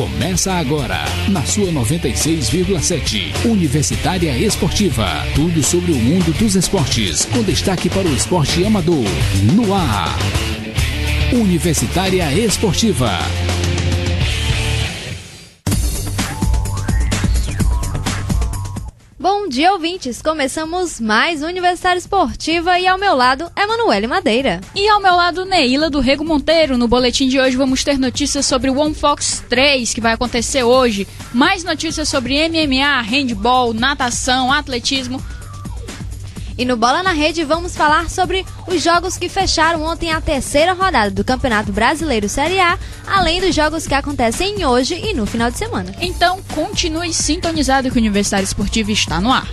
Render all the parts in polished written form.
Começa agora, na sua 96,7. Universitária Esportiva. Tudo sobre o mundo dos esportes, com destaque para o esporte amador. No ar. Universitária Esportiva. Bom dia, ouvintes! Começamos mais Universitária Esportiva e ao meu lado, Emanuele Madeira. E ao meu lado, Neila do Rego Monteiro. No boletim de hoje vamos ter notícias sobre o One Fox 3, que vai acontecer hoje. Mais notícias sobre MMA, handball, natação, atletismo. E no Bola na Rede vamos falar sobre os jogos que fecharam ontem a terceira rodada do Campeonato Brasileiro Série A, além dos jogos que acontecem hoje e no final de semana. Então continue sintonizado que o Universitário Esportivo está no ar.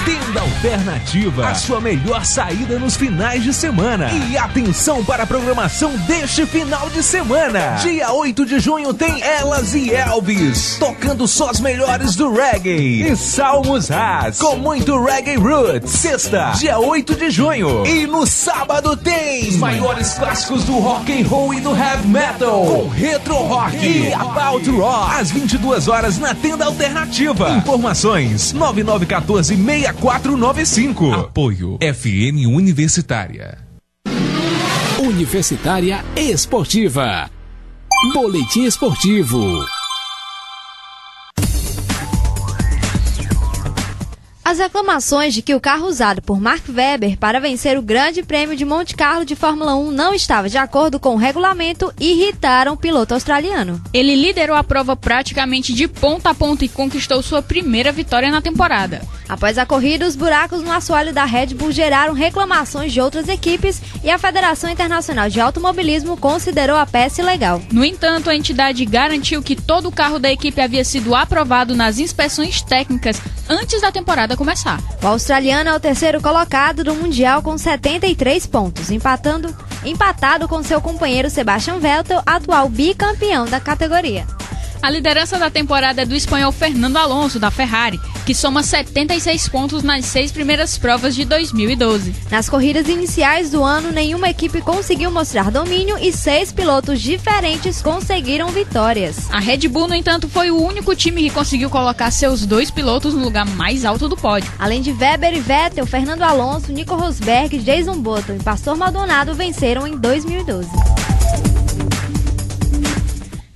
Tenda Alternativa, a sua melhor saída nos finais de semana. E atenção para a programação deste final de semana. Dia 8 de junho tem Elas e Elvis, tocando só as melhores do reggae. E Salmos Ras, com muito reggae roots. Sexta, dia 8 de junho. E no sábado tem os maiores clássicos do rock and roll e do heavy metal, com Retro Rock e About Rock, às 22 horas na Tenda Alternativa. Informações 9914-6495. Apoio FM Universitária. Universitária Esportiva. Boletim Esportivo. As reclamações de que o carro usado por Mark Webber para vencer o Grande Prêmio de Monte Carlo de Fórmula 1 não estava de acordo com o regulamento irritaram o piloto australiano. Ele liderou a prova praticamente de ponta a ponta e conquistou sua primeira vitória na temporada. Após a corrida, os buracos no assoalho da Red Bull geraram reclamações de outras equipes e a Federação Internacional de Automobilismo considerou a peça ilegal. No entanto, a entidade garantiu que todo o carro da equipe havia sido aprovado nas inspeções técnicas antes da temporada começar. O australiano é o terceiro colocado do Mundial com 73 pontos, empatado com seu companheiro Sebastian Vettel, atual bicampeão da categoria. A liderança da temporada é do espanhol Fernando Alonso, da Ferrari, que soma 76 pontos nas 6 primeiras provas de 2012. Nas corridas iniciais do ano, nenhuma equipe conseguiu mostrar domínio e 6 pilotos diferentes conseguiram vitórias. A Red Bull, no entanto, foi o único time que conseguiu colocar seus 2 pilotos no lugar mais alto do pódio. Além de Webber e Vettel, Fernando Alonso, Nico Rosberg, Jason Button e Pastor Maldonado venceram em 2012.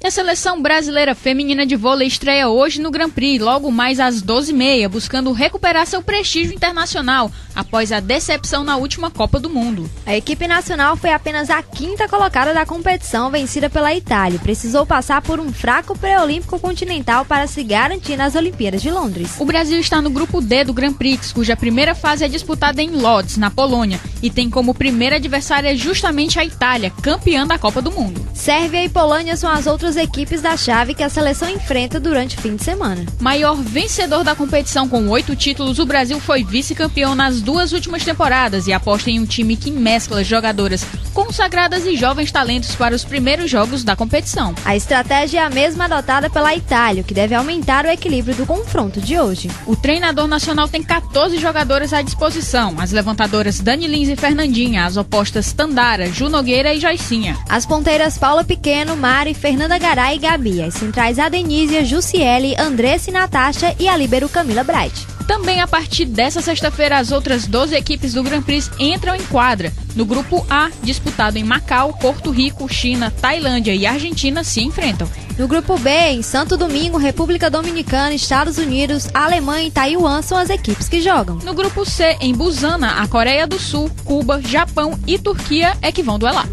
E a seleção brasileira feminina de vôlei estreia hoje no Grand Prix, logo mais às 12h30, buscando recuperar seu prestígio internacional após a decepção na última Copa do Mundo. A equipe nacional foi apenas a 5ª colocada da competição, vencida pela Itália. Precisou passar por um fraco pré-olímpico continental para se garantir nas Olimpíadas de Londres. O Brasil está no grupo D do Grand Prix, cuja primeira fase é disputada em Lodz, na Polônia, e tem como primeira adversária justamente a Itália, campeã da Copa do Mundo. Sérvia e Polônia são as outras equipes da chave que a seleção enfrenta durante o fim de semana. Maior vencedor da competição com 8 títulos, o Brasil foi vice-campeão nas 2 últimas temporadas e aposta em um time que mescla jogadoras consagradas e jovens talentos para os primeiros jogos da competição. A estratégia é a mesma adotada pela Itália, o que deve aumentar o equilíbrio do confronto de hoje. O treinador nacional tem 14 jogadoras à disposição, as levantadoras Dani Lins e Fernandinha, as opostas Tandara, Ju Nogueira e Joicinha. As ponteiras Paula Pequeno, Mari, Fernanda Garay e Gabi, as centrais Adenísia, Jussiele, Andressa e Natasha e a líbero Camila Bright. Também a partir dessa sexta-feira, as outras 12 equipes do Grand Prix entram em quadra. No grupo A, disputado em Macau, Porto Rico, China, Tailândia e Argentina se enfrentam. No grupo B, em Santo Domingo, República Dominicana, Estados Unidos, Alemanha e Taiwan são as equipes que jogam. No grupo C, em Busana, a Coreia do Sul, Cuba, Japão e Turquia é que vão duelar.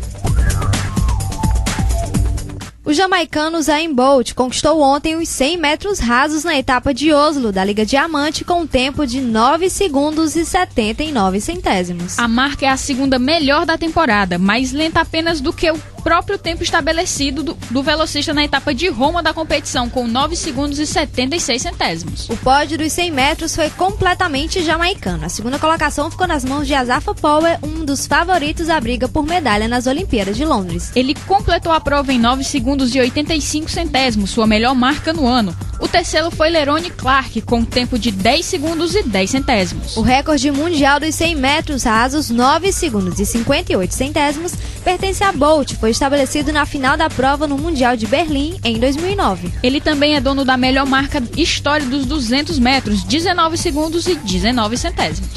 O jamaicano Usain Bolt conquistou ontem os 100 metros rasos na etapa de Oslo da Liga Diamante com um tempo de 9 segundos e 79 centésimos. A marca é a segunda melhor da temporada, mais lenta apenas do que o próprio tempo estabelecido do velocista na etapa de Roma da competição, com 9 segundos e 76 centésimos. O pódio dos 100 metros foi completamente jamaicano. A segunda colocação ficou nas mãos de Asafa Powell, um dos favoritos à briga por medalha nas Olimpíadas de Londres. Ele completou a prova em 9 segundos e 85 centésimos, sua melhor marca no ano. O terceiro foi Lerone Clark, com um tempo de 10 segundos e 10 centésimos. O recorde mundial dos 100 metros rasos, 9 segundos e 58 centésimos, pertence a Bolt. Foi estabelecido na final da prova no Mundial de Berlim, em 2009. Ele também é dono da melhor marca história dos 200 metros, 19 segundos e 19 centésimos.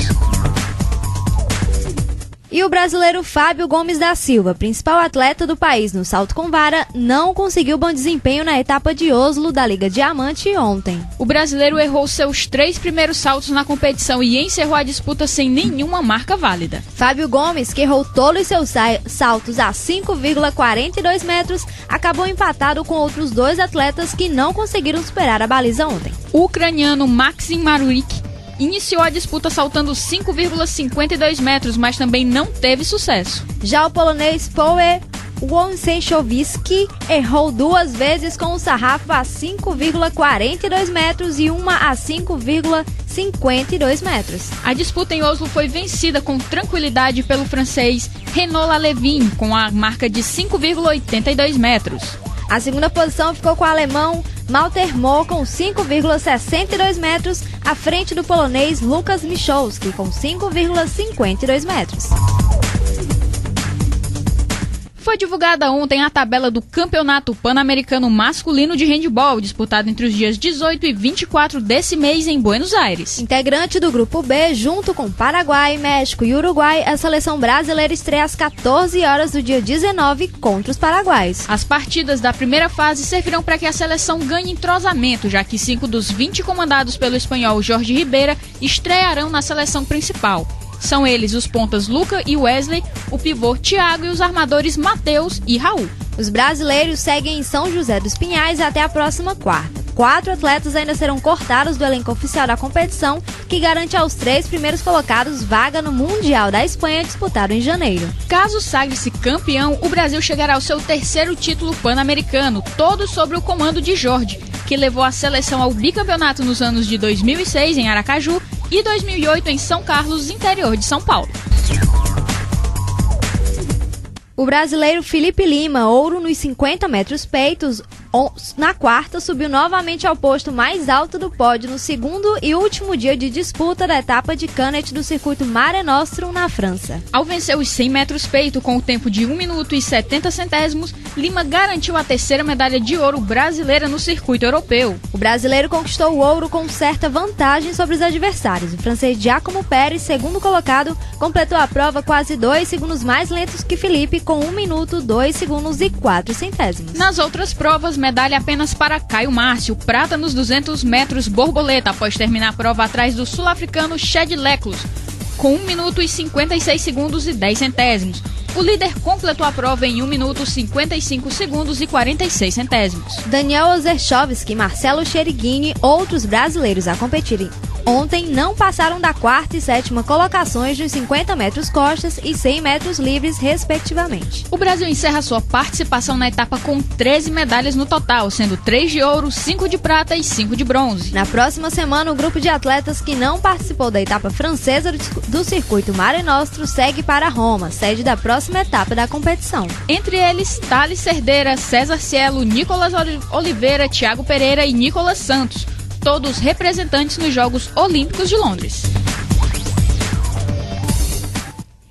E o brasileiro Fábio Gomes da Silva, principal atleta do país no salto com vara, não conseguiu bom desempenho na etapa de Oslo da Liga Diamante ontem. O brasileiro errou seus 3 primeiros saltos na competição e encerrou a disputa sem nenhuma marca válida. Fábio Gomes, que errou todos seus saltos a 5,42 metros, acabou empatado com outros 2 atletas que não conseguiram superar a baliza ontem. O ucraniano Maxim Maruik iniciou a disputa saltando 5,52 metros, mas também não teve sucesso. Já o polonês Poe Wąseczowski errou 2 vezes com o sarrafo a 5,42 metros e uma a 5,52 metros. A disputa em Oslo foi vencida com tranquilidade pelo francês Renaud Lalevin, com a marca de 5,82 metros. A segunda posição ficou com o alemão Malter Mohr com 5,62 metros, à frente do polonês Lukas Michalski com 5,52 metros. Foi divulgada ontem a tabela do Campeonato Pan-Americano Masculino de Handebol, disputado entre os dias 18 e 24 desse mês em Buenos Aires. Integrante do Grupo B, junto com Paraguai, México e Uruguai, a seleção brasileira estreia às 14 horas do dia 19 contra os paraguaios. As partidas da primeira fase servirão para que a seleção ganhe entrosamento, já que 5 dos 20 comandados pelo espanhol Jorge Ribeira estrearão na seleção principal. São eles os pontas Luca e Wesley, o pivô Thiago e os armadores Matheus e Raul. Os brasileiros seguem em São José dos Pinhais até a próxima quarta. 4 atletas ainda serão cortados do elenco oficial da competição, que garante aos 3 primeiros colocados vaga no Mundial da Espanha disputado em janeiro. Caso sagre-se campeão, o Brasil chegará ao seu 3º título pan-americano, todo sob o comando de Jorge, que levou a seleção ao bicampeonato nos anos de 2006 em Aracaju e 2008 em São Carlos, interior de São Paulo. O brasileiro Felipe Lima, ouro nos 50 metros peitos, na quarta subiu novamente ao posto mais alto do pódio no segundo e último dia de disputa da etapa de Canet do circuito Mare Nostrum na França. Ao vencer os 100 metros peito com o tempo de 1 minuto e 70 centésimos, Lima garantiu a 3ª medalha de ouro brasileira no circuito europeu. O brasileiro conquistou o ouro com certa vantagem sobre os adversários. O francês Giacomo Pérez, segundo colocado, completou a prova quase 2 segundos mais lentos que Felipe, com 1 minuto, 2 segundos e 4 centésimos. Nas outras provas, medalha apenas para Caio Márcio, prata nos 200 metros borboleta, após terminar a prova atrás do sul-africano Chad Leclos, com 1 minuto e 56 segundos e 10 centésimos. O líder completou a prova em 1 minuto, 55 segundos e 46 centésimos. Daniel Ozerchovski e Marcelo Cherigini, outros brasileiros a competirem ontem, não passaram da 4ª e 7ª colocações nos 50 metros costas e 100 metros livres, respectivamente. O Brasil encerra sua participação na etapa com 13 medalhas no total, sendo 3 de ouro, 5 de prata e 5 de bronze. Na próxima semana, o grupo de atletas que não participou da etapa francesa do circuito Mare Nostrum segue para Roma, sede da próxima etapa da competição. Entre eles, Thales Cerdeira, César Cielo, Nicolas Oliveira, Thiago Pereira e Nicolas Santos, todos representantes nos Jogos Olímpicos de Londres.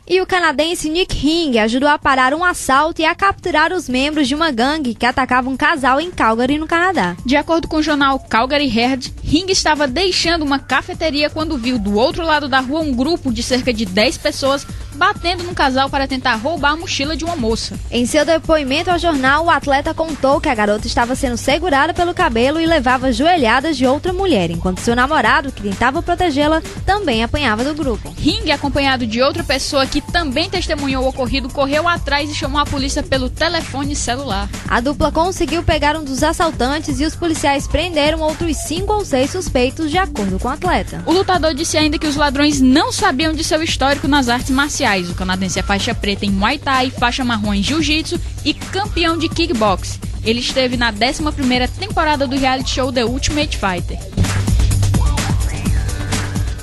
E o canadense Nick Ring ajudou a parar um assalto e a capturar os membros de uma gangue que atacava um casal em Calgary, no Canadá. De acordo com o jornal Calgary Herald, Ring estava deixando uma cafeteria quando viu do outro lado da rua um grupo de cerca de 10 pessoas batendo no casal para tentar roubar a mochila de uma moça. Em seu depoimento ao jornal, o atleta contou que a garota estava sendo segurada pelo cabelo e levava joelhadas de outra mulher, enquanto seu namorado, que tentava protegê-la, também apanhava do grupo. Ring, acompanhado de outra pessoa que também testemunhou o ocorrido, correu atrás e chamou a polícia pelo telefone celular. A dupla conseguiu pegar um dos assaltantes e os policiais prenderam outros 5 ou 6 suspeitos, de acordo com o atleta. O lutador disse ainda que os ladrões não sabiam de seu histórico nas artes marciais. O canadense é faixa preta em Muay Thai, faixa marrom em Jiu-Jitsu e campeão de kickbox. Ele esteve na 11ª temporada do reality show The Ultimate Fighter.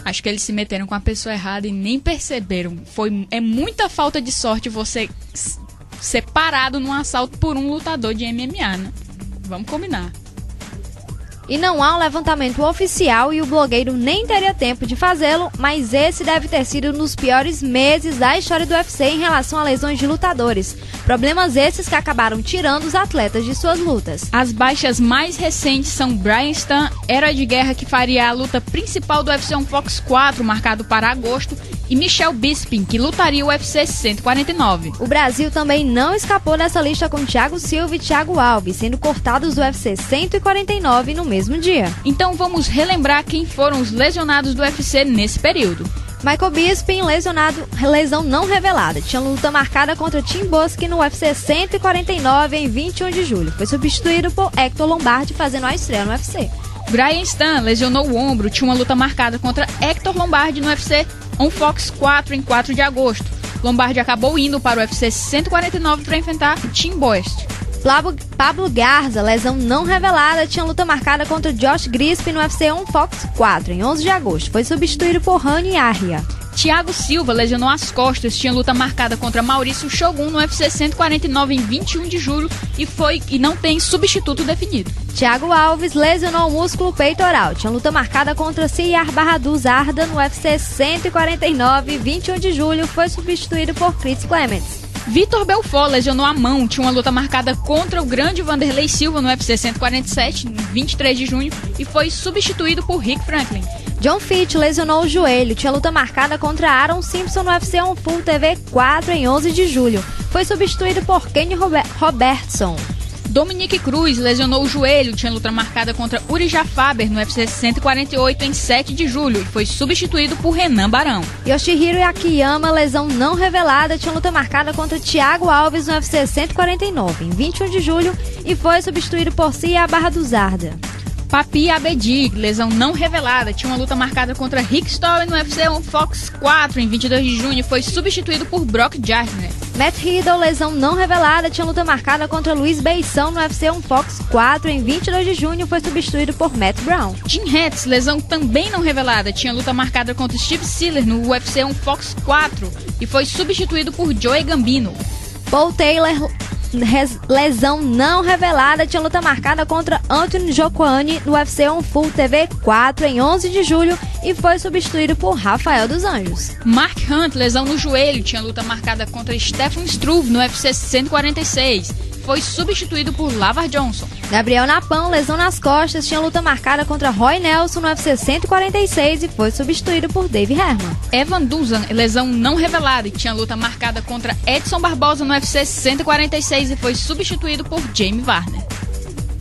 Acho que eles se meteram com a pessoa errada e nem perceberam. É muita falta de sorte você ser parado num assalto por um lutador de MMA, né? Vamos combinar. E não há um levantamento oficial e o blogueiro nem teria tempo de fazê-lo, mas esse deve ter sido um dos piores meses da história do UFC em relação a lesões de lutadores. Problemas esses que acabaram tirando os atletas de suas lutas. As baixas mais recentes são Brian Stann, herói de guerra que faria a luta principal do UFC on Fox 4, marcado para agosto, e Michel Bisping, que lutaria o UFC 149. O Brasil também não escapou dessa lista com Thiago Silva e Thiago Alves, sendo cortados do UFC 149 no mesmo dia. Então vamos relembrar quem foram os lesionados do UFC nesse período. Michael Bisping, lesionado, lesão não revelada. Tinha luta marcada contra Tim Boski no UFC 149 em 21 de julho. Foi substituído por Hector Lombardi, fazendo a estreia no UFC. Brian Stann lesionou o ombro, tinha uma luta marcada contra Hector Lombardi no UFC on Fox 4 em 4 de agosto. Lombardi acabou indo para o UFC 149 para enfrentar Tim Bost. Pablo Garza, lesão não revelada, tinha luta marcada contra Josh Grisp no UFC on Fox 4 em 11 de agosto. Foi substituído por Rani Arria. Thiago Silva lesionou as costas, tinha luta marcada contra Maurício Shogun no UFC 149 em 21 de julho e não tem substituto definido. Thiago Alves lesionou o músculo peitoral, tinha luta marcada contra Siyar Bahadou Zarda no UFC 149 em 21 de julho, foi substituído por Chris Clements. Vitor Belfort lesionou a mão, tinha uma luta marcada contra o grande Vanderlei Silva no UFC 147 em 23 de junho e foi substituído por Rick Franklin. John Fitch lesionou o joelho, tinha luta marcada contra Aaron Simpson no UFC on Full TV 4 em 11 de julho. Foi substituído por Kenny Robertson. Dominique Cruz lesionou o joelho, tinha luta marcada contra Uri Faber no UFC 148 em 7 de julho e foi substituído por Renan Barão. Yoshihiro Akiyama, lesão não revelada, tinha luta marcada contra Thiago Alves no UFC 149 em 21 de julho e foi substituído por Cia Bahadou Zarda. Papi Abedi, lesão não revelada, tinha uma luta marcada contra Rick Story no UFC on Fox 4 em 22 de junho e foi substituído por Brock Gardner. Matt Riddle, lesão não revelada, tinha luta marcada contra Luiz Beição no UFC on Fox 4 em 22 de junho e foi substituído por Matt Brown. Jim Hetz, lesão também não revelada, tinha luta marcada contra Steve Siller no UFC on Fox 4 e foi substituído por Joey Gambino. Paul Taylor, lesão não revelada, tinha luta marcada contra Anthony Jocoani no UFC on Full TV 4 em 11 de julho e foi substituído por Rafael dos Anjos. Mark Hunt, lesão no joelho, tinha luta marcada contra Stefan Struve no UFC 146. Foi substituído por Lavar Johnson. Gabriel Napão, lesão nas costas, tinha luta marcada contra Roy Nelson no UFC 146 e foi substituído por Dave Herman. Evan Duzan, lesão não revelada e tinha luta marcada contra Edson Barbosa no UFC 146 e foi substituído por Jamie Varner.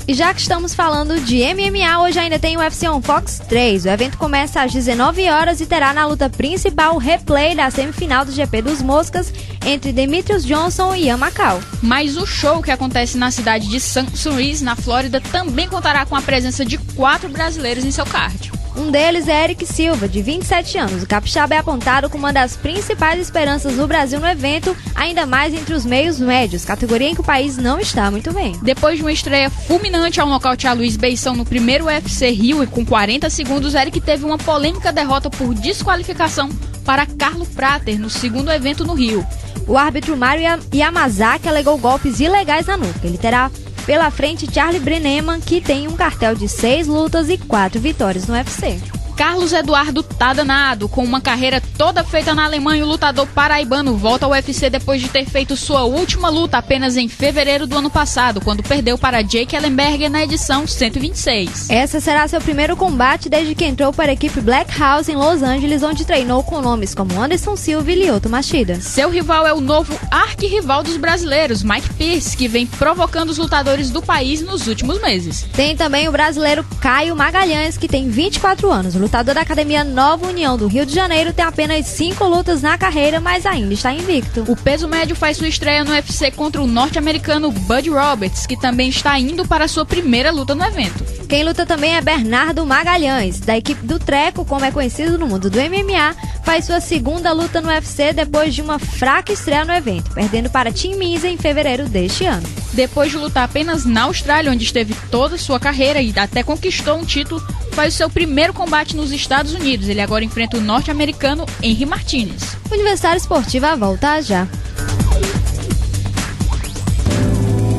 E já que estamos falando de MMA, hoje ainda tem o UFC on Fox 3. O evento começa às 19 horas e terá na luta principal o replay da semifinal do GP dos Moscas entre Demetrius Johnson e Ian Macau. Mas o show que acontece na cidade de St. Louis, na Flórida, também contará com a presença de 4 brasileiros em seu card. Um deles é Eric Silva, de 27 anos. O capixaba é apontado como uma das principais esperanças do Brasil no evento, ainda mais entre os meios médios, categoria em que o país não está muito bem. Depois de uma estreia fulminante ao nocautear Luiz Beição no primeiro UFC Rio e com 40 segundos, Eric teve uma polêmica derrota por desqualificação para Carlo Prater no segundo evento no Rio. O árbitro Mário Yamazaki alegou golpes ilegais na nuca. Ele terá pela frente Charlie Brenneman, que tem um cartel de 6 lutas e 4 vitórias no UFC. Carlos Eduardo tá danado. Com uma carreira toda feita na Alemanha, o lutador paraibano volta ao UFC depois de ter feito sua última luta apenas em fevereiro do ano passado, quando perdeu para Jake Ellenberger na edição 126. Essa será seu primeiro combate desde que entrou para a equipe Black House em Los Angeles, onde treinou com nomes como Anderson Silva e Lyoto Machida. Seu rival é o novo arquirrival dos brasileiros, Mike Pierce, que vem provocando os lutadores do país nos últimos meses. Tem também o brasileiro Caio Magalhães, que tem 24 anos. O lutador da Academia Nova União do Rio de Janeiro tem apenas 5 lutas na carreira, mas ainda está invicto. O peso médio faz sua estreia no UFC contra o norte-americano Bud Roberts, que também está indo para sua primeira luta no evento. Quem luta também é Bernardo Magalhães, da equipe do Treco, como é conhecido no mundo do MMA, faz sua segunda luta no UFC depois de uma fraca estreia no evento, perdendo para Tim Means em fevereiro deste ano. Depois de lutar apenas na Austrália, onde esteve toda a sua carreira e até conquistou um título, faz o seu primeiro combate nos Estados Unidos. Ele agora enfrenta o norte-americano Henry Martinez. Universitário Esportiva volta já.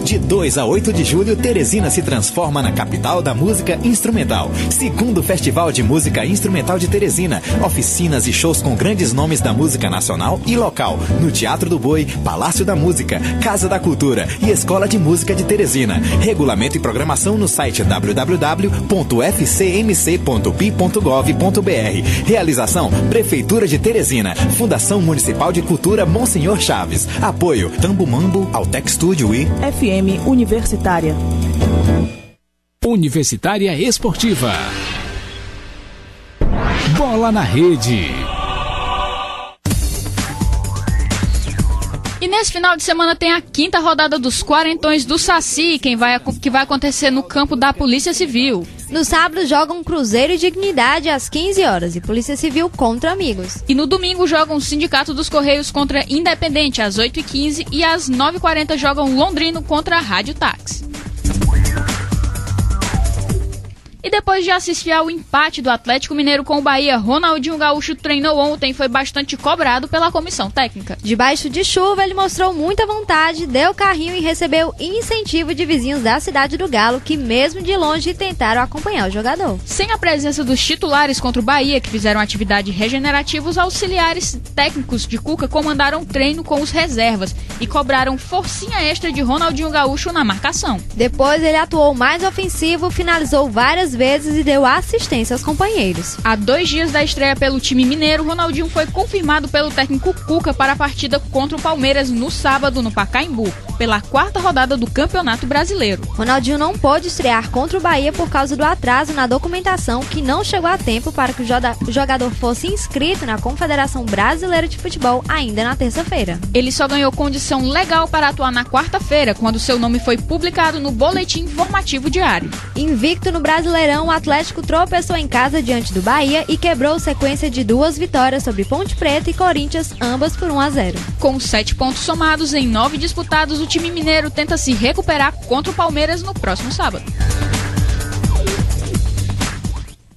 De De 2 a 8 de julho, Teresina se transforma na capital da música instrumental. Segundo Festival de Música Instrumental de Teresina. Oficinas e shows com grandes nomes da música nacional e local. No Teatro do Boi, Palácio da Música, Casa da Cultura e Escola de Música de Teresina. Regulamento e programação no site www.fcmc.pi.gov.br. Realização Prefeitura de Teresina. Fundação Municipal de Cultura Monsenhor Chaves. Apoio Tambo Mambo, Altec Studio e FM Universitária. Universitária Esportiva. Bola na Rede. E nesse final de semana tem a 5ª rodada dos Quarentões do Saci, que vai acontecer no campo da Polícia Civil. No sábado jogam Cruzeiro e Dignidade às 15 horas e Polícia Civil contra Amigos. E no domingo jogam o Sindicato dos Correios contra Independente às 8h15 e às 9h40 jogam Londrino contra a Rádio Táxi. E depois de assistir ao empate do Atlético Mineiro com o Bahia, Ronaldinho Gaúcho treinou ontem e foi bastante cobrado pela comissão técnica. Debaixo de chuva, ele mostrou muita vontade, deu carrinho e recebeu incentivo de vizinhos da cidade do Galo, que mesmo de longe tentaram acompanhar o jogador. Sem a presença dos titulares contra o Bahia, que fizeram atividade regenerativa, os auxiliares técnicos de Cuca comandaram treino com os reservas e cobraram forcinha extra de Ronaldinho Gaúcho na marcação. Depois ele atuou mais ofensivo, finalizou várias vezes e deu assistência aos companheiros. Há 2 dias da estreia pelo time mineiro, Ronaldinho foi confirmado pelo técnico Cuca para a partida contra o Palmeiras no sábado no Pacaembu, pela 4ª rodada do Campeonato Brasileiro. Ronaldinho não pôde estrear contra o Bahia por causa do atraso na documentação, que não chegou a tempo para que o jogador fosse inscrito na Confederação Brasileira de Futebol ainda na terça-feira. Ele só ganhou condição legal para atuar na quarta-feira, quando seu nome foi publicado no Boletim Informativo Diário. Invicto no Brasileirão, o Atlético tropeçou em casa diante do Bahia e quebrou sequência de 2 vitórias sobre Ponte Preta e Corinthians, ambas por 1-0. Com 7 pontos somados em 9 disputados, o time mineiro tenta se recuperar contra o Palmeiras no próximo sábado.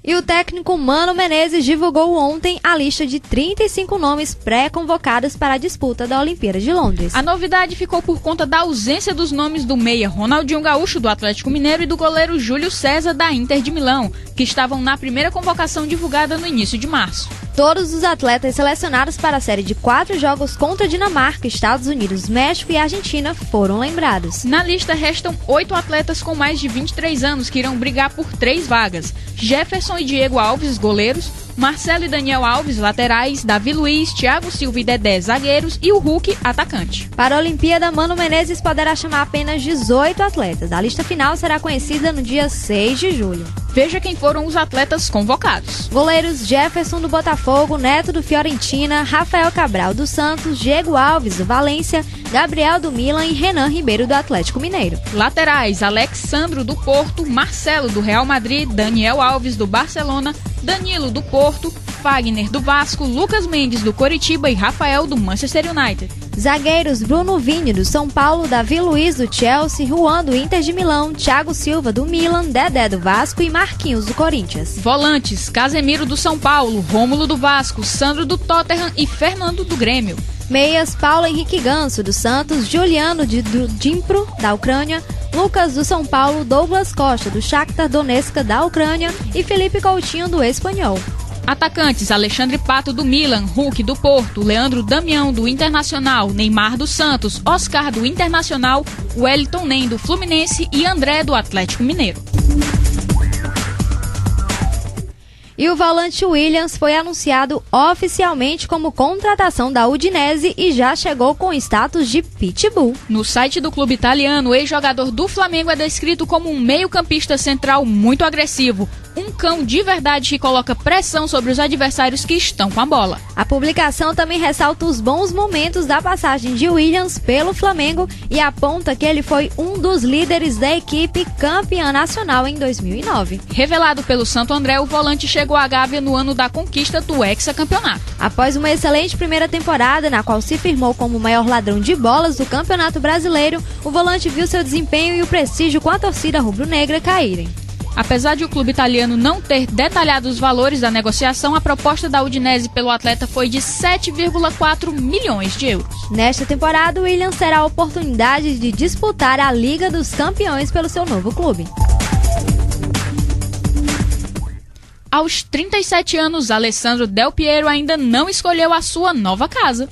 E o técnico Mano Menezes divulgou ontem a lista de 35 nomes pré-convocados para a disputa da Olimpíada de Londres. A novidade ficou por conta da ausência dos nomes do meia Ronaldinho Gaúcho, do Atlético Mineiro, e do goleiro Júlio César, da Inter de Milão, que estavam na primeira convocação divulgada no início de março. Todos os atletas selecionados para a série de 4 jogos contra Dinamarca, Estados Unidos, México e Argentina foram lembrados. Na lista restam 8 atletas com mais de 23 anos que irão brigar por 3 vagas. Jefferson e Diego Alves, goleiros, Marcelo e Daniel Alves, laterais, Davi Luiz, Thiago Silva e Dedé, zagueiros, e o Hulk, atacante. Para a Olimpíada, Mano Menezes poderá chamar apenas 18 atletas. A lista final será conhecida no dia 6 de julho. Veja quem foram os atletas convocados. Goleiros: Jefferson do Botafogo, Neto do Fiorentina, Rafael Cabral do Santos, Diego Alves do Valência, Gabriel do Milan e Renan Ribeiro do Atlético Mineiro. Laterais: Alexandro do Porto, Marcelo do Real Madrid, Daniel Alves do Barcelona, Danilo do Porto, Fagner do Vasco, Lucas Mendes do Coritiba e Rafael do Manchester United. Zagueiros: Bruno Vini do São Paulo, Davi Luiz do Chelsea, Juan do Inter de Milão, Thiago Silva do Milan, Dedé do Vasco e Marquinhos do Corinthians. Volantes: Casemiro do São Paulo, Rômulo do Vasco, Sandro do Tottenham e Fernando do Grêmio. Meias: Paulo Henrique Ganso do Santos, Juliano do Dnipro da Ucrânia, Lucas do São Paulo, Douglas Costa do Shakhtar Donetsk da Ucrânia e Felipe Coutinho do Espanyol. Atacantes: Alexandre Pato do Milan, Hulk do Porto, Leandro Damião do Internacional, Neymar do Santos, Oscar do Internacional, Wellington Nem do Fluminense e André do Atlético Mineiro. E o volante Williams foi anunciado oficialmente como contratação da Udinese e já chegou com status de pitbull. No site do clube italiano, o ex-jogador do Flamengo é descrito como um meio-campista central muito agressivo, um cão de verdade que coloca pressão sobre os adversários que estão com a bola. A publicação também ressalta os bons momentos da passagem de Williams pelo Flamengo e aponta que ele foi um dos líderes da equipe campeã nacional em 2009. Revelado pelo Santo André, o volante chegou à Gávea no ano da conquista do hexacampeonato. Após uma excelente primeira temporada, na qual se firmou como o maior ladrão de bolas do Campeonato Brasileiro, o volante viu seu desempenho e o prestígio com a torcida rubro-negra caírem. Apesar de o clube italiano não ter detalhado os valores da negociação, a proposta da Udinese pelo atleta foi de 7,4 milhões de euros. Nesta temporada, o Willian terá a oportunidade de disputar a Liga dos Campeões pelo seu novo clube. Aos 37 anos, Alessandro Del Piero ainda não escolheu a sua nova casa.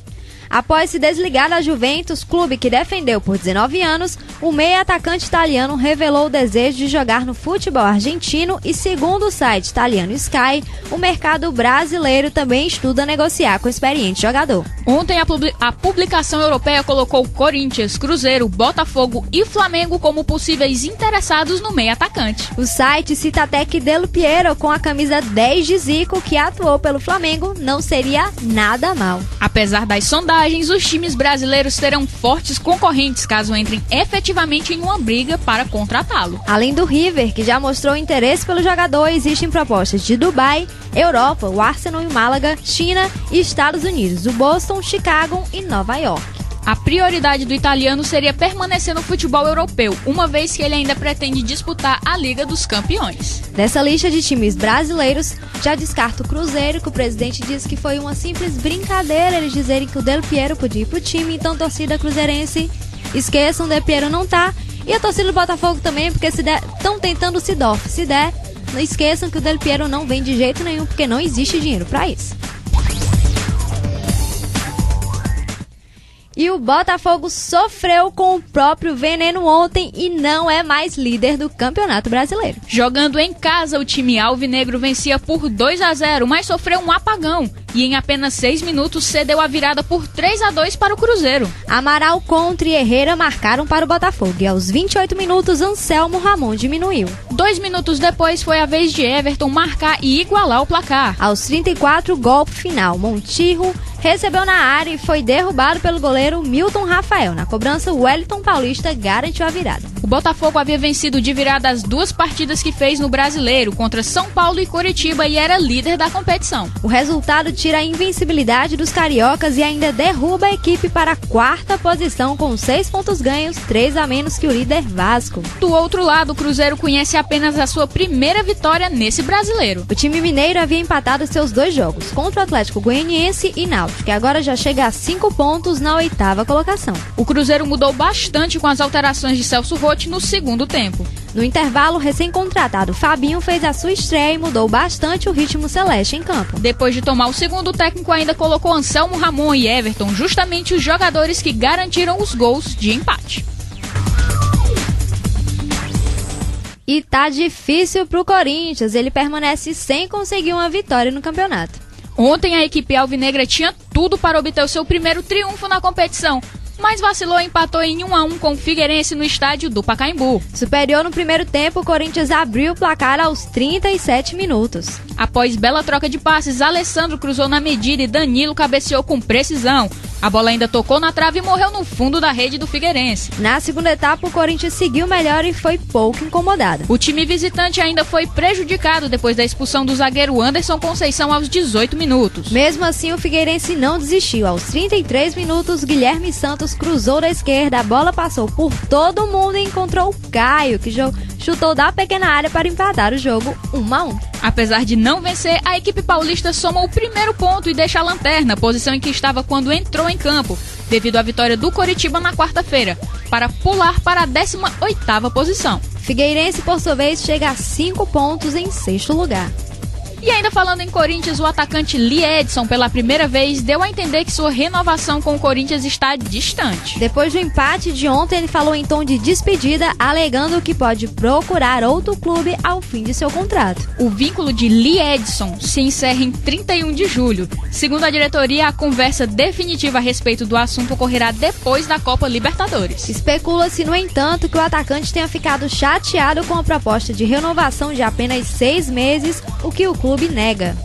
Após se desligar da Juventus, clube que defendeu por 19 anos, o meia-atacante italiano revelou o desejo de jogar no futebol argentino e, segundo o site italiano Sky, o mercado brasileiro também estuda negociar com o experiente jogador. Ontem, a publicação europeia colocou Corinthians, Cruzeiro, Botafogo e Flamengo como possíveis interessados no meia-atacante. O site cita até que Del Piero, com a camisa 10 de Zico, que atuou pelo Flamengo, não seria nada mal. Apesar das sondagens, os times brasileiros terão fortes concorrentes caso entrem efetivamente em uma briga para contratá-lo. Além do River, que já mostrou interesse pelo jogador, existem propostas de Dubai, Europa, o Arsenal e Málaga, China e Estados Unidos, o Boston, Chicago e Nova York. A prioridade do italiano seria permanecer no futebol europeu, uma vez que ele ainda pretende disputar a Liga dos Campeões. Dessa lista de times brasileiros, já descarta o Cruzeiro, que o presidente disse que foi uma simples brincadeira eles dizerem que o Del Piero podia ir pro time, então torcida cruzeirense, esqueçam, o Del Piero não tá. E a torcida do Botafogo também, porque estão tentando se der, não esqueçam que o Del Piero não vem de jeito nenhum, porque não existe dinheiro para isso. E o Botafogo sofreu com o próprio veneno ontem e não é mais líder do Campeonato Brasileiro. Jogando em casa, o time alvinegro vencia por 2-0, mas sofreu um apagão e em apenas 6 minutos cedeu a virada por 3-2 para o Cruzeiro. Amaral, Contra e Herrera marcaram para o Botafogo e aos 28 minutos Anselmo Ramon diminuiu. 2 minutos depois foi a vez de Everton marcar e igualar o placar. Aos 34, golpe final, Montijo recebeu na área e foi derrubado pelo goleiro Milton Rafael. Na cobrança, o Wellington Paulista garantiu a virada. O Botafogo havia vencido de virada as 2 partidas que fez no Brasileiro, contra São Paulo e Coritiba, e era líder da competição. O resultado tira a invencibilidade dos cariocas e ainda derruba a equipe para a 4ª posição com 6 pontos ganhos, 3 a menos que o líder Vasco. Do outro lado, o Cruzeiro conhece apenas a sua primeira vitória nesse Brasileiro. O time mineiro havia empatado seus 2 jogos, contra o Atlético Goianiense e Náutico, que agora já chega a 5 pontos na 8ª colocação. O Cruzeiro mudou bastante com as alterações de Celso Roth no segundo tempo. No intervalo, o recém-contratado Fabinho fez a sua estreia e mudou bastante o ritmo celeste em campo. Depois de tomar o segundo, o técnico ainda colocou Anselmo Ramon e Everton, justamente os jogadores que garantiram os gols de empate. E tá difícil pro Corinthians, ele permanece sem conseguir uma vitória no campeonato. Ontem a equipe alvinegra tinha tudo para obter o seu primeiro triunfo na competição, mas vacilou e empatou em 1-1 com o Figueirense no estádio do Pacaembu. Superior no primeiro tempo, o Corinthians abriu o placar aos 37 minutos. Após bela troca de passes, Alessandro cruzou na medida e Danilo cabeceou com precisão. A bola ainda tocou na trave e morreu no fundo da rede do Figueirense. Na segunda etapa, o Corinthians seguiu melhor e foi pouco incomodado. O time visitante ainda foi prejudicado depois da expulsão do zagueiro Anderson Conceição aos 18 minutos. Mesmo assim, o Figueirense não desistiu. Aos 33 minutos, Guilherme Santos cruzou da esquerda, a bola passou por todo mundo e encontrou o Caio, que chutou da pequena área para empatar o jogo 1-1. Apesar de não vencer, a equipe paulista soma o primeiro ponto e deixa a lanterna, posição em que estava quando entrou em campo, devido à vitória do Coritiba na quarta-feira, para pular para a 18ª posição. Figueirense, por sua vez, chega a 5 pontos em 6º lugar. E ainda falando em Corinthians, o atacante Lee Edson, pela primeira vez, deu a entender que sua renovação com o Corinthians está distante. Depois do empate de ontem, ele falou em tom de despedida, alegando que pode procurar outro clube ao fim de seu contrato. O vínculo de Lee Edson se encerra em 31 de julho. Segundo a diretoria, a conversa definitiva a respeito do assunto ocorrerá depois da Copa Libertadores. Especula-se, no entanto, que o atacante tenha ficado chateado com a proposta de renovação de apenas 6 meses, o que o clube nega.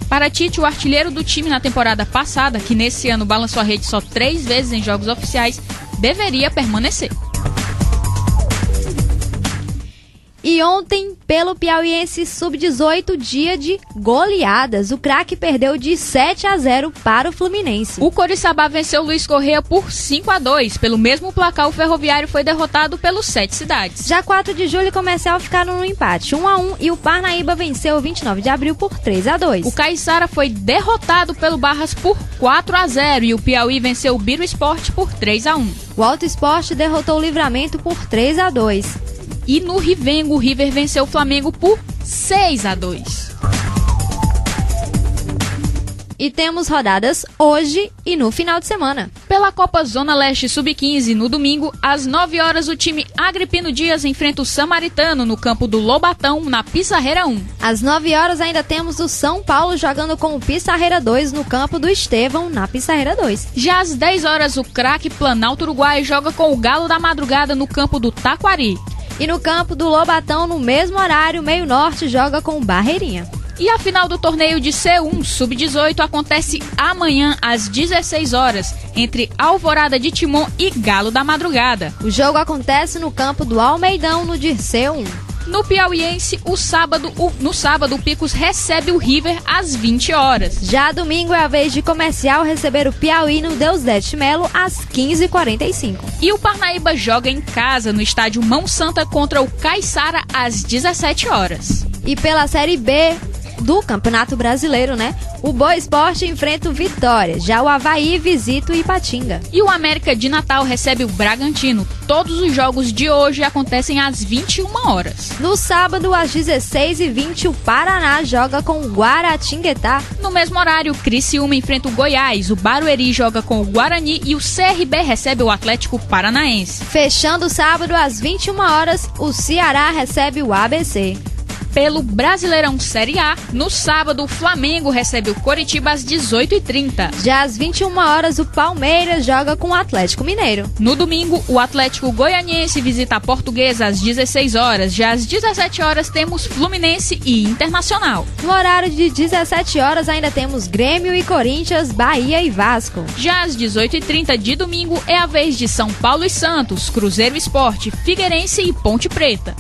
Para Tite, o artilheiro do time na temporada passada, que nesse ano balançou a rede só 3 vezes em jogos oficiais, deveria permanecer. E ontem, pelo Piauiense Sub-18, dia de goleadas. O craque perdeu de 7-0 para o Fluminense. O Coriçaba venceu o Luiz Correia por 5-2. Pelo mesmo placar, o Ferroviário foi derrotado pelos 7 Cidades. Já 4 de julho e Comercial ficaram no empate, 1-1, e o Parnaíba venceu o 29 de abril por 3-2. O Caiçara foi derrotado pelo Barras por 4-0 e o Piauí venceu o Biro Esporte por 3-1. O Alto Esporte derrotou o Livramento por 3-2. E no Rivengo, o River venceu o Flamengo por 6-2. E temos rodadas hoje e no final de semana. Pela Copa Zona Leste Sub-15, no domingo, às 9 horas, o time Agripino Dias enfrenta o Samaritano no campo do Lobatão, na Pissarreira 1. Às 9 horas ainda temos o São Paulo jogando com o Pissarreira 2 no campo do Estevão, na Pissarreira 2. Já às 10 horas, o craque Planalto Uruguai joga com o Galo da Madrugada no campo do Taquari. E no campo do Lobatão, no mesmo horário, Meio Norte joga com o Barreirinha. E a final do torneio de C1 Sub-18 acontece amanhã às 16 horas, entre Alvorada de Timon e Galo da Madrugada. O jogo acontece no campo do Almeidão, no Dirceu 1. No Piauiense, no sábado, o Picos recebe o River às 20 horas. Já domingo é a vez de Comercial receber o Piauí no Deusdete Melo às 15h45. E o Parnaíba joga em casa no estádio Mão Santa contra o Caiçara às 17 horas. E pela Série B do Campeonato Brasileiro, o Boa Esporte enfrenta o Vitória. Já o Avaí visita o Ipatinga. E o América de Natal recebe o Bragantino. Todos os jogos de hoje acontecem às 21 horas. No sábado, às 16h20, o Paraná joga com o Guaratinguetá. No mesmo horário, o Criciúma enfrenta o Goiás, o Barueri joga com o Guarani e o CRB recebe o Atlético Paranaense. Fechando o sábado, às 21 horas, o Ceará recebe o ABC. Pelo Brasileirão Série A, no sábado, o Flamengo recebe o Coritiba às 18h30. Já às 21 horas, o Palmeiras joga com o Atlético Mineiro. No domingo, o Atlético Goianiense visita a Portuguesa às 16 horas. Já às 17 horas, temos Fluminense e Internacional. No horário de 17 horas, ainda temos Grêmio e Corinthians, Bahia e Vasco. Já às 18h30 de domingo, é a vez de São Paulo e Santos, Cruzeiro Esporte, Figueirense e Ponte Preta.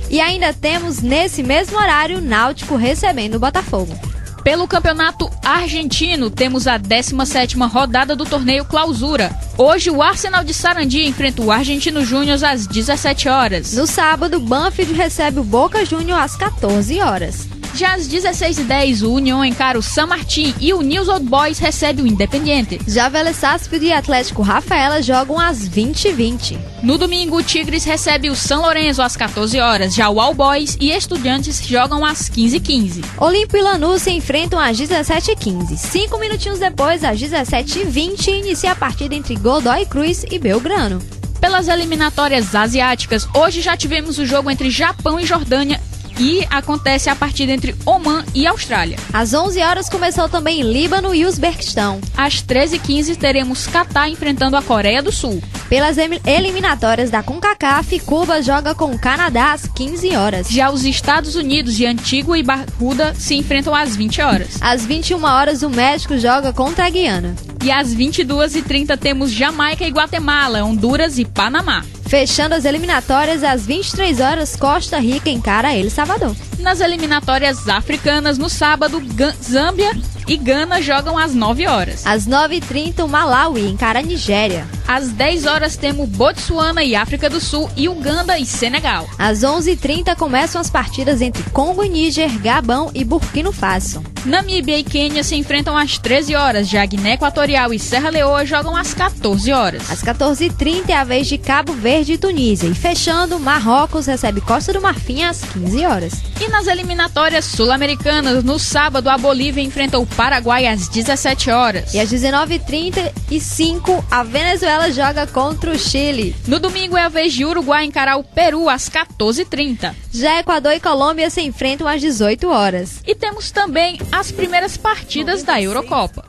E ainda temos, nesse mesmo horário, Náutico recebendo o Botafogo. Pelo Campeonato Argentino, temos a 17ª rodada do torneio Clausura. Hoje, o Arsenal de Sarandi enfrenta o Argentino Júnior às 17 horas. No sábado, o Banfield recebe o Boca Júnior às 14 horas. Já às 16h10, o União encara o San Martín e o News Old Boys recebe o Independiente. Já Vélez Sarsfield e Atlético Rafaela jogam às 20h20. No domingo, o Tigres recebe o São Lourenço às 14 horas. Já o All Boys e Estudiantes jogam às 15h15. Olímpio e Lanús se enfrentam às 17h15. 5 minutinhos depois, às 17h20, inicia a partida entre Godoy Cruz e Belgrano. Pelas eliminatórias asiáticas, hoje já tivemos o jogo entre Japão e Jordânia. E acontece a partida entre Omã e Austrália. Às 11 horas começou também Líbano e Uzbequistão. Às 13h15 teremos Catar enfrentando a Coreia do Sul. Pelas eliminatórias da CONCACAF, Cuba joga com o Canadá às 15 horas. Já os Estados Unidos de Antigua e Barbuda se enfrentam às 20 horas. Às 21 horas o México joga contra a Guiana. E às 22h30 temos Jamaica e Guatemala, Honduras e Panamá. Fechando as eliminatórias, às 23 horas, Costa Rica encara El Salvador. Nas eliminatórias africanas, no sábado, Zâmbia e Gana jogam às 9 horas. Às 9h30, o Malawi encara a Nigéria. Às 10 horas, temos Botsuana e África do Sul e Uganda e Senegal. Às 11h30, começam as partidas entre Congo e Níger, Gabão e Burkina Faso. Namíbia e Quênia se enfrentam às 13 horas, já Guiné Equatorial e Serra Leoa jogam às 14 horas. Às 14h30 é a vez de Cabo Verde e Tunísia. E fechando, Marrocos recebe Costa do Marfim às 15 horas. E nas eliminatórias sul-americanas, no sábado, a Bolívia enfrenta o Paraguai às 17 horas. E às 19h35, a Venezuela joga contra o Chile. No domingo é a vez de Uruguai encarar o Peru às 14h30. Já Equador e Colômbia se enfrentam às 18 horas. E temos também as primeiras partidas da Eurocopa.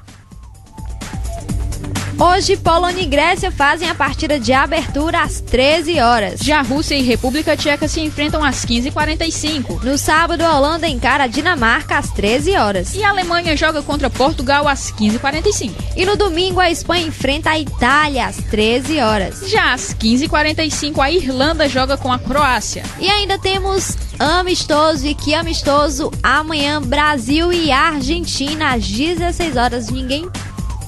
Hoje, Polônia e Grécia fazem a partida de abertura às 13 horas. Já Rússia e República Tcheca se enfrentam às 15h45. No sábado, a Holanda encara a Dinamarca às 13 horas. E a Alemanha joga contra Portugal às 15h45. E no domingo, a Espanha enfrenta a Itália às 13 horas. Já às 15h45, a Irlanda joga com a Croácia. E ainda temos amistoso, e que amistoso, amanhã, Brasil e Argentina às 16 horas.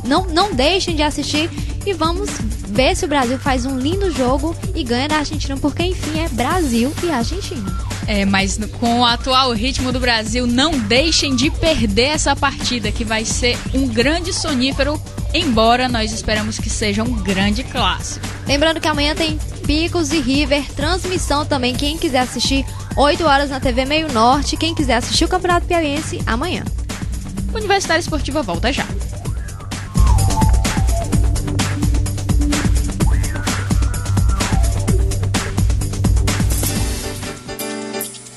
Não deixem de assistir e vamos ver se o Brasil faz um lindo jogo e ganha da Argentina, porque enfim é Brasil e Argentina. Mas com o atual ritmo do Brasil, não deixem de perder essa partida, que vai ser um grande sonífero, embora nós esperamos que seja um grande clássico. Lembrando que amanhã tem Picos e River, transmissão também, quem quiser assistir, 8 horas na TV Meio Norte, quem quiser assistir o Campeonato Piauiense, amanhã. Universitária Esportiva volta já.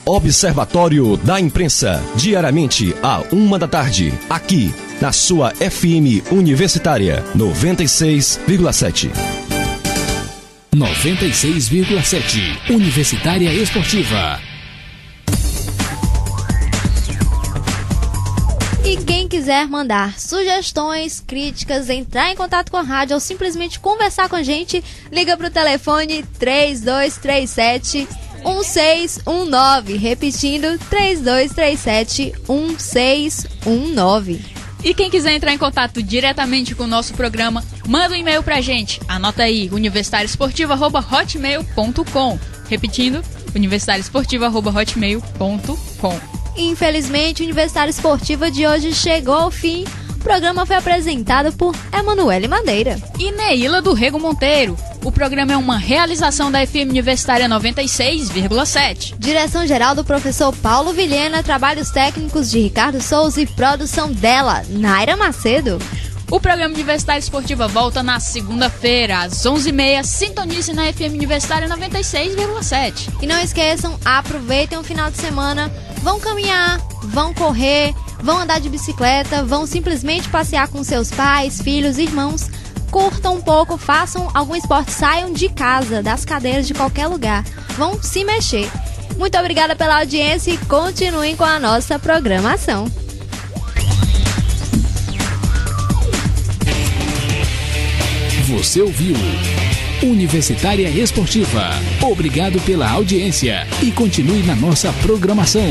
Observatório da Imprensa, diariamente à 1 da tarde, aqui na sua FM Universitária 96,7. 96,7 Universitária Esportiva. E quem quiser mandar sugestões, críticas, entrar em contato com a rádio ou simplesmente conversar com a gente, liga para o telefone 3237-1619, repetindo 3237-1619. E quem quiser entrar em contato diretamente com o nosso programa, manda um e-mail pra gente. Anota aí, universitarioesportiva@hotmail.com. Repetindo, universitarioesportiva@hotmail.com. Infelizmente, o Universitário Esportiva de hoje chegou ao fim. O programa foi apresentado por Emanuele Madeira e Neila do Rego Monteiro. O programa é uma realização da FM Universitária 96,7. Direção-geral do professor Paulo Vilhena, trabalhos técnicos de Ricardo Souza e produção dela, Naira Macedo. O programa Universitária Esportiva volta na segunda-feira, às 11h30. Sintonize na FM Universitária 96,7. E não esqueçam, aproveitem o final de semana. Vão caminhar, vão correr, vão andar de bicicleta, vão simplesmente passear com seus pais, filhos, irmãos. Curtam um pouco, façam algum esporte, saiam de casa, das cadeiras, de qualquer lugar. Vão se mexer. Muito obrigada pela audiência e continuem com a nossa programação. Você ouviu Universitária Esportiva. Obrigado pela audiência e continue na nossa programação.